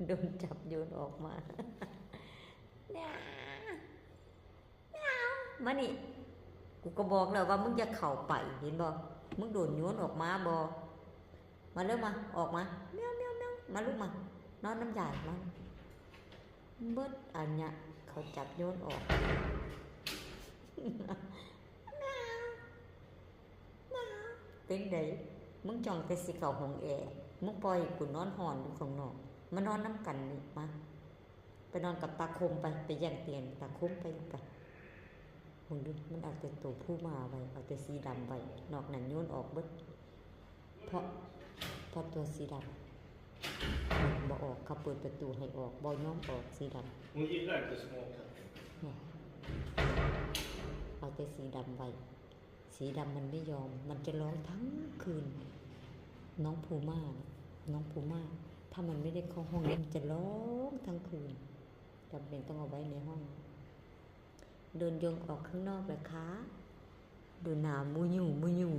โดนจับโยนออกมาเนี่ยมานี่กูก็บอกแล้วว่ามึงจะเข้าไปเห็นบ่มึงโดนโยนออกมาบ่มาเร็วมาออกมาเมียวเมียวเมียวมาลูกมานอนน้ำยามาเบิดอันเนี้ยเขาจับโยนออกเป็นไดมึงจ้องแต่สิเข้าห้องแอร์มึงปล่อยกูนอนหอนอยู่ข้างนอกมานอนน้ำกันนี่มาไปนอนกับตาคมไปแย่งเตียงตาคมไปมึงดูมันเอาแต่ตัวผู้มาไว้เอาแต่สีดำไว้นอกนั้นโยนออกเบิดเพราะตัวสีดำบ่ออกเขาเปิดประตูให้ออกบ่ยอมออกสีดำ Hon gillar inte småkatter. เนี่ยเอาแต่สีดำไว้สีดำมันไม่ยอมมันจะร้องทั้งคืนน้องพูม่าถ้ามันไม่ได้เข้าห้องนี้มันจะร้องทั้งคืนจำเป็นต้องเอาไว้ในห้องโดนโยงออกข้างนอกเลยคะดูหนามูยู